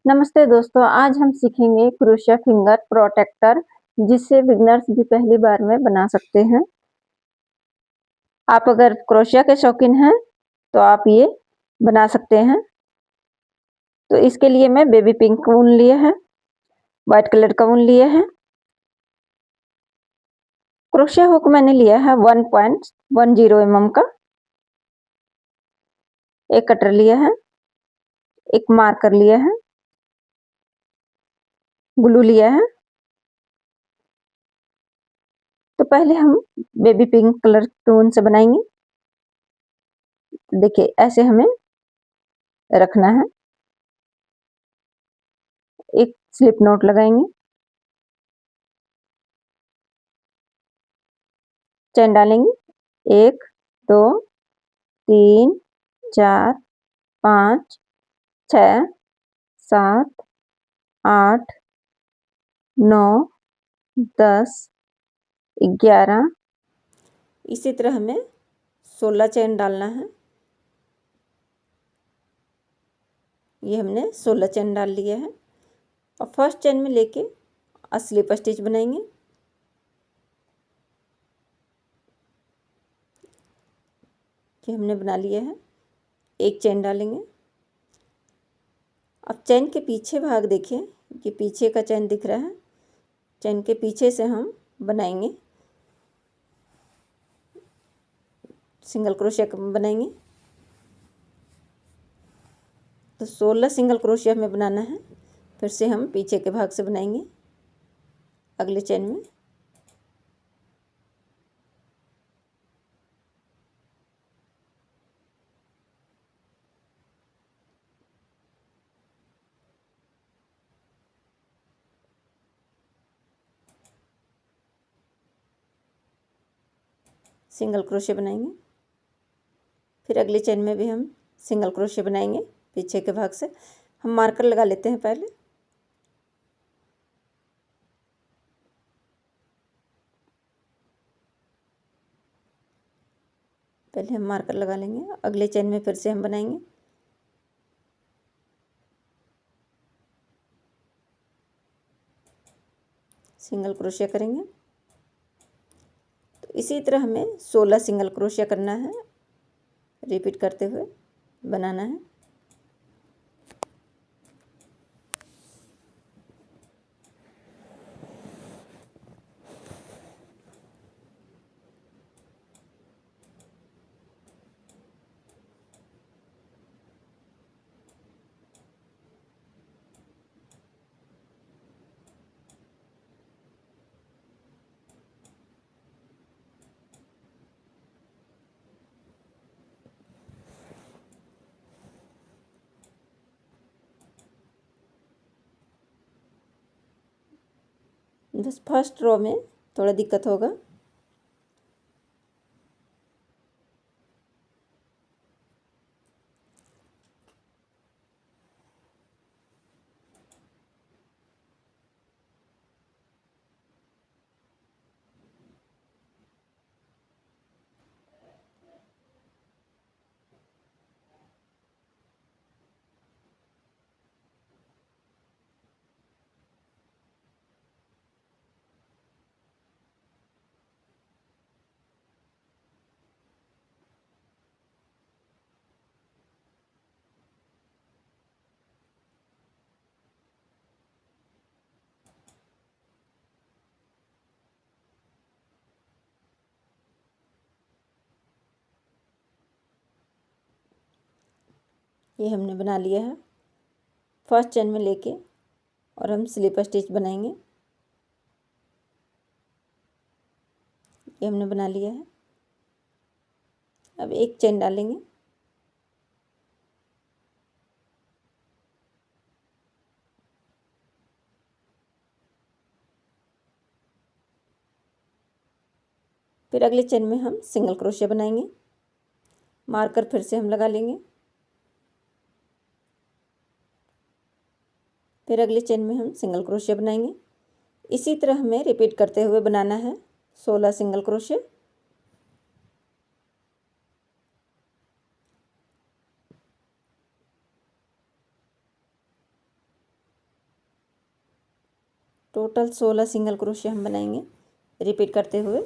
नमस्ते दोस्तों, आज हम सीखेंगे क्रोशिया फिंगर प्रोटेक्टर जिससे बिगिनर्स भी पहली बार में बना सकते हैं। आप अगर क्रोशिया के शौकीन हैं तो आप ये बना सकते हैं। तो इसके लिए मैं बेबी पिंक ऊन लिए हैं, व्हाइट कलर का ऊन लिए हैं। क्रोशिया हुक मैंने लिया है 1.10 mm का। एक कटर लिया है, एक मार्कर लिया है, ग्लू लिया है। तो पहले हम बेबी पिंक कलर के ऊन से बनाएंगे। देखिए ऐसे हमें रखना है। एक स्लिप नोट लगाएंगे, चेन डालेंगे 1 2 3 4 5 6 7 8 9 10 11। इसी तरह हमें 16 चेन डालना है। ये हमने 16 चेन डाल लिया है और फर्स्ट चेन में लेके स्लिप स्टिच बनाएंगे। ये हमने बना लिया है। एक चेन डालेंगे। अब चेन के पीछे भाग देखिए, ये पीछे का चेन दिख रहा है। चेन के पीछे से हम बनाएंगे, सिंगल क्रोशिया बनाएंगे। तो 16 सिंगल क्रोशिया हमें बनाना है। फिर से हम पीछे के भाग से बनाएंगे अगले चेन में। सिंगल क्रोशिया बनाएंगे। फिर अगले चेन में भी हम सिंगल क्रोशिया बनाएंगे पीछे के भाग से। हम मार्कर लगा लेते हैं पहले। पहले हम मार्कर लगा लेंगे, अगले चेन में फिर से हम बनाएंगे। सिंगल क्रोशिया करेंगे। तो इसी तरह हमें 16 सिंगल क्रोशिया करना है, रिपीट करते हुए बनाना है। बस फर्स्ट रो में थोड़ा दिक्कत होगा। ये हमने बना लिया है। फर्स्ट चेन में लेके और हम स्लिप स्टिच बनाएंगे। ये हमने बना लिया है। अब एक चेन डालेंगे। फिर अगले चेन में हम सिंगल क्रोशिया बनाएंगे। मार्कर फिर से हम लगा लेंगे। फिर अगले चेन में हम सिंगल क्रोशिया बनाएंगे। इसी तरह हमें रिपीट करते हुए बनाना है 16 single crochet. Total 16 single crochet हम बनाएंगे रिपीट करते हुए।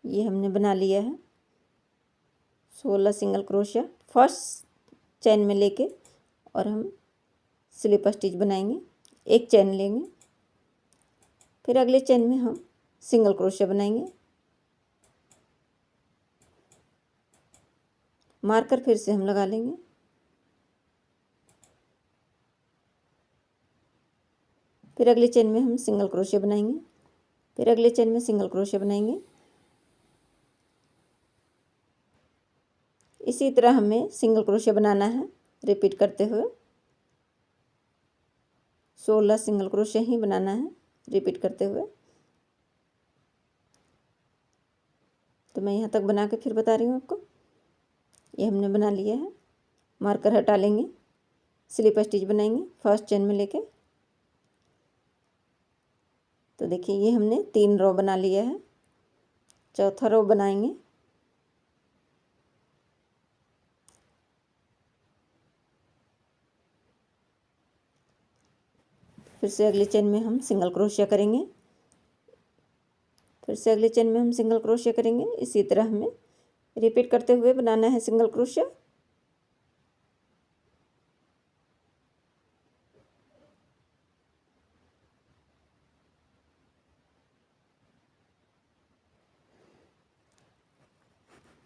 ये हमने बना लिया है 16 सिंगल क्रोशिया फर्स्ट चेन में लेके, और हम स्लिप स्टिच बनाएंगे। एक चेन लेंगे, फिर अगले चेन में हम सिंगल क्रोशिया बनाएंगे। मार्कर फिर से हम लगा लेंगे। फिर अगले चेन में हम सिंगल क्रोशिया बनाएंगे, फिर अगले चेन में सिंगल क्रोशिया बनाएंगे। इसी तरह हमें सिंगल क्रोशिया बनाना है रिपीट करते हुए। 16 सिंगल क्रोशिया ही बनाना है रिपीट करते हुए। तो मैं यहाँ तक बना के फिर बता रही हूँ आपको। ये हमने बना लिया है। मार्कर हटा लेंगे, स्लिप स्टिच बनाएंगे फर्स्ट चेन में लेके। तो देखिए ये हमने 3 रो बना लिया है। चौथा रो बनाएंगे। फिर से अगले चेन में हम सिंगल क्रोशिया करेंगे, फिर से अगले चेन में हम सिंगल क्रोशिया करेंगे। इसी तरह हमें रिपीट करते हुए बनाना है सिंगल क्रोशिया।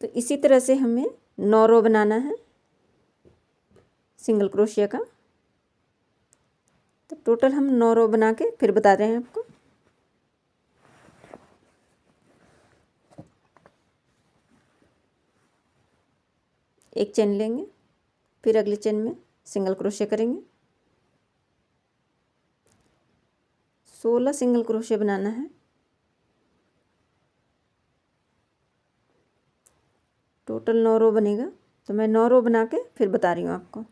तो इसी तरह से हमें 9 रो बनाना है सिंगल क्रोशिया का। तो टोटल हम 9 रो बना के फिर बता रहे हैं आपको। एक चेन लेंगे, फिर अगले चेन में सिंगल क्रोशिया करेंगे। 16 सिंगल क्रोशिया बनाना है। टोटल 9 रो बनेगा। तो मैं 9 रो बना के फिर बता रही हूँ आपको।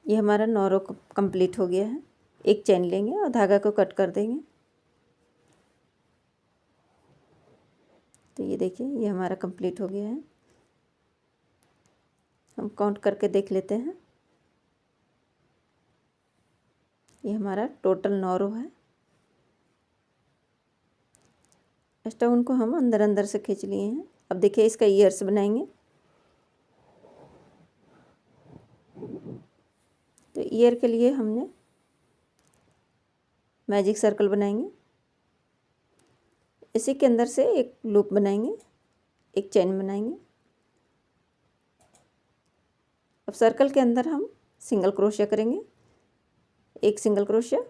ये हमारा 9 रो कंप्लीट हो गया है। एक चेन लेंगे और धागा को कट कर देंगे। तो ये देखिए ये हमारा कंप्लीट हो गया है। हम काउंट करके देख लेते हैं। ये हमारा टोटल 9 रो है। स्टोन को हम अंदर अंदर से खींच लिए हैं। अब देखिए इसका ईयर्स बनाएंगे। तो ईयर के लिए हमने मैजिक सर्कल बनाएंगे। इसी के अंदर से एक लूप बनाएंगे, एक चेन बनाएंगे। अब सर्कल के अंदर हम सिंगल क्रोशिया करेंगे। एक सिंगल क्रोशिया,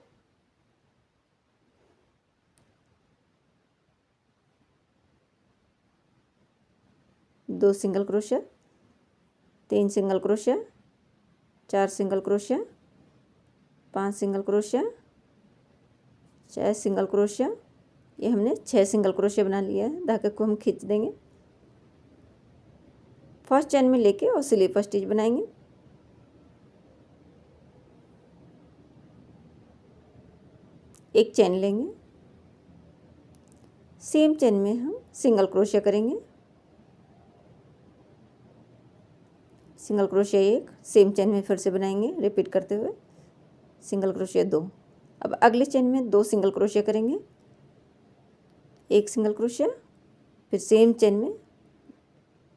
दो single crochet, 3 single crochet, 4 single crochet, 5 single crochet, 6 single crochet. ये हमने 6 सिंगल क्रोशिया बना लिया है। धागे को हम खींच देंगे, फर्स्ट चेन में लेके और स्लिप स्टिच बनाएंगे। एक चेन लेंगे, सेम चेन में हम सिंगल क्रोशिया करेंगे। सिंगल क्रोशिया एक, सेम चेन में फिर से बनाएंगे रिपीट करते हुए। Single crochet 2। अब अगले चेन में 2 सिंगल क्रोशिया करेंगे। एक सिंगल क्रोशिया, फिर सेम चेन में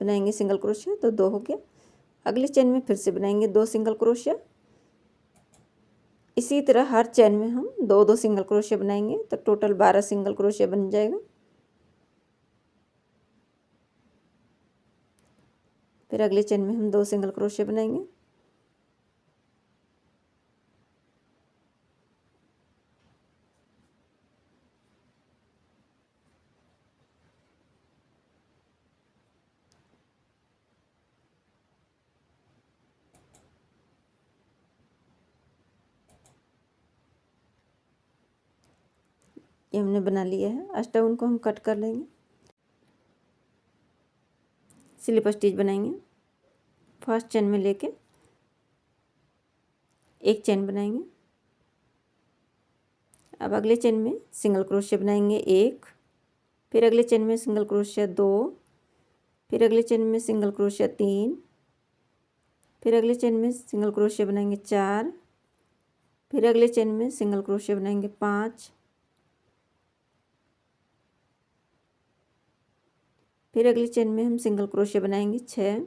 बनाएंगे सिंगल क्रोशिया, तो 2 हो गया। अगले चेन में फिर से बनाएंगे 2 सिंगल क्रोशिया। इसी तरह हर चेन में हम 2-2 सिंगल क्रोशिया बनाएंगे, तो टोटल 12 सिंगल क्रोशिया बन जाएगा। फिर अगले चेन में हम 2 सिंगल क्रोशिया बनाएंगे। ये हमने बना लिया है। अष्टावन को हम कट कर लेंगे, स्लिप स्टिच बनाएंगे। फर्स्ट चेन में लेके एक चेन बनाएंगे। अब अगले चेन में सिंगल क्रोशिया बनाएंगे 1, फिर अगले चेन में सिंगल क्रोशिया 2, फिर अगले चेन में सिंगल क्रोशिया 3, फिर अगले चेन में सिंगल क्रोशिया बनाएंगे 4, फिर अगले चेन में सिंगल क्रोशिया बनाएंगे 5, फिर अगले चेन में हम सिंगल क्रोशिया बनाएंगे 6,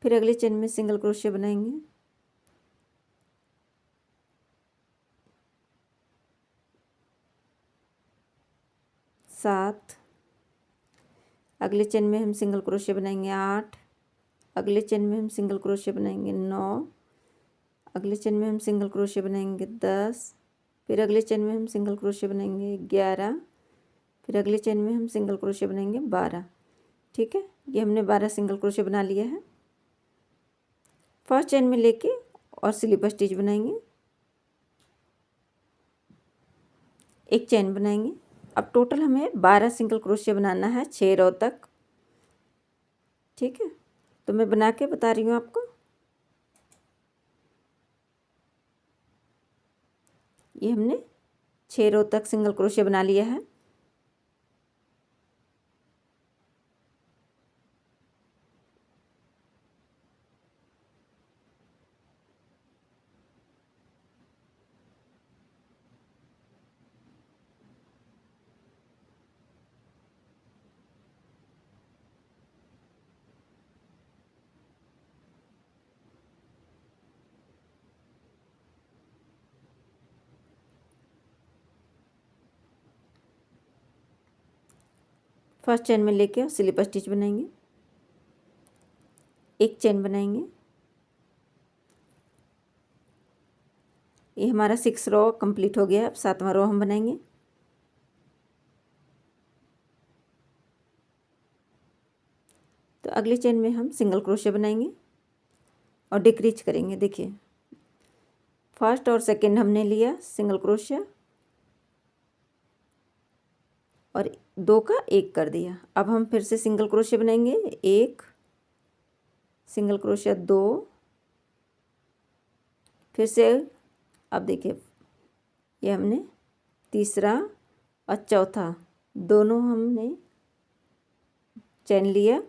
फिर अगले चेन में सिंगल क्रोशिया बनाएंगे 7, अगले चेन में हम सिंगल क्रोशिया बनाएंगे 8, अगले चेन में हम सिंगल क्रोशिया बनाएंगे 9, अगले चेन में हम सिंगल क्रोशिया बनाएंगे 10, फिर अगले चेन में हम सिंगल क्रोशिया बनाएंगे 11, फिर अगले चेन में हम सिंगल क्रोशिया बनाएंगे 12। ठीक है, ये हमने 12 सिंगल क्रोशिया बना लिया है। फर्स्ट चेन में लेके और स्लिप स्टिच बनाएंगे, एक चेन बनाएंगे। अब टोटल हमें 12 सिंगल क्रोशिया बनाना है 6 रो तक। ठीक है, तो मैं बना के बता रही हूँ आपको। ये हमने 6 रो तक सिंगल क्रोशिया बना लिया है। फर्स्ट चेन में लेके और स्लिप स्टिच बनाएंगे, एक चेन बनाएंगे। ये हमारा 6 रो कंप्लीट हो गया। अब 7वां रो हम बनाएंगे। तो अगले चेन में हम सिंगल क्रोशिया बनाएंगे और डिक्रीज करेंगे। देखिए, फर्स्ट और सेकंड हमने लिया सिंगल क्रोशिया और 2 का 1 कर दिया। अब हम फिर से सिंगल क्रोशिया बनाएंगे, 1 सिंगल क्रोशिया 2, फिर से। अब देखिए, ये हमने तीसरा और चौथा दोनों हमने चेन लिया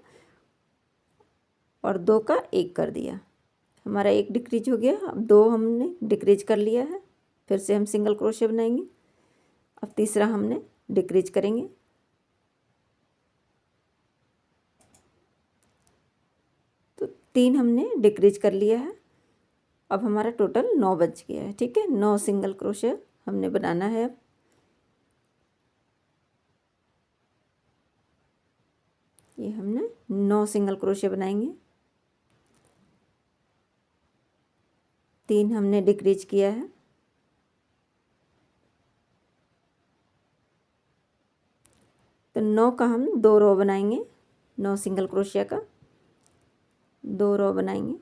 और 2 का 1 कर दिया। हमारा 1 डिक्रीज हो गया। अब 2 हमने डिक्रीज कर लिया है। फिर से हम सिंगल क्रोशिया बनाएंगे। अब तीसरा हमने डिक्रीज करेंगे। तो 3 हमने डिक्रीज कर लिया है। अब हमारा टोटल 9 बच गया है। ठीक है, 9 सिंगल क्रोशिया हमने बनाना है। अब ये हमने 9 सिंगल क्रोशिया बनाएंगे। 3 हमने डिक्रीज किया है। तो 9 का हम 2 रो बनाएंगे। 9 सिंगल क्रोशिया का 2 रो बनाएंगे।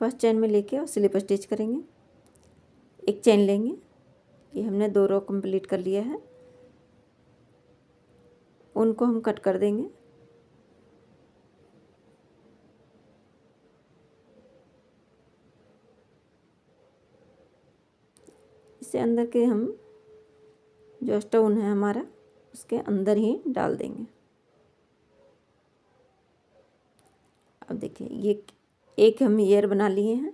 फर्स्ट चेन में लेके और स्लिप स्टिच करेंगे, एक चेन लेंगे। ये हमने 2 रो कंप्लीट कर लिया है। उनको हम कट कर देंगे। इससे अंदर के हम जो स्टोन है हमारा उसके अंदर ही डाल देंगे। अब देखिए ये एक हम ईयर बना लिए हैं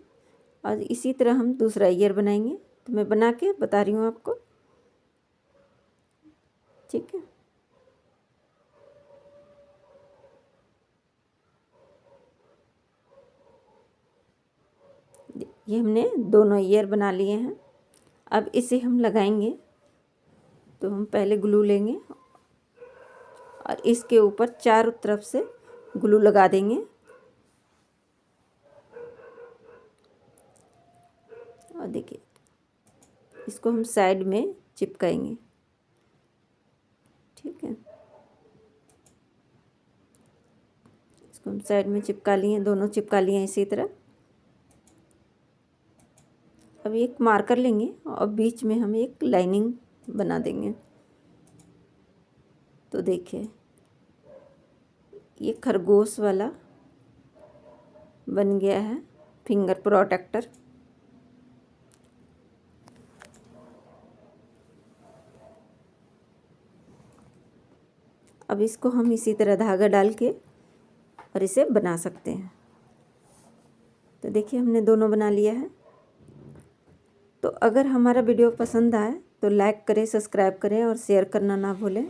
और इसी तरह हम दूसरा ईयर बनाएंगे। तो मैं बना के बता रही हूँ आपको, ठीक है। ये हमने दोनों ईयर बना लिए हैं। अब इसे हम लगाएंगे। तो हम पहले ग्लू लेंगे और इसके ऊपर चारों तरफ से ग्लू लगा देंगे। और देखिए इसको हम साइड में चिपकाएंगे, ठीक है। इसको हम साइड में चिपका लिए, दोनों चिपका लिए हैं इसी तरह। अब एक मार्कर लेंगे और बीच में हम एक लाइनिंग बना देंगे। तो देखिए ये खरगोश वाला बन गया है फिंगर प्रोटेक्टर। अब इसको हम इसी तरह धागा डाल के और इसे बना सकते हैं। तो देखिए हमने दोनों बना लिया है। तो अगर हमारा वीडियो पसंद आए तो लाइक करें, सब्सक्राइब करें और शेयर करना ना भूलें।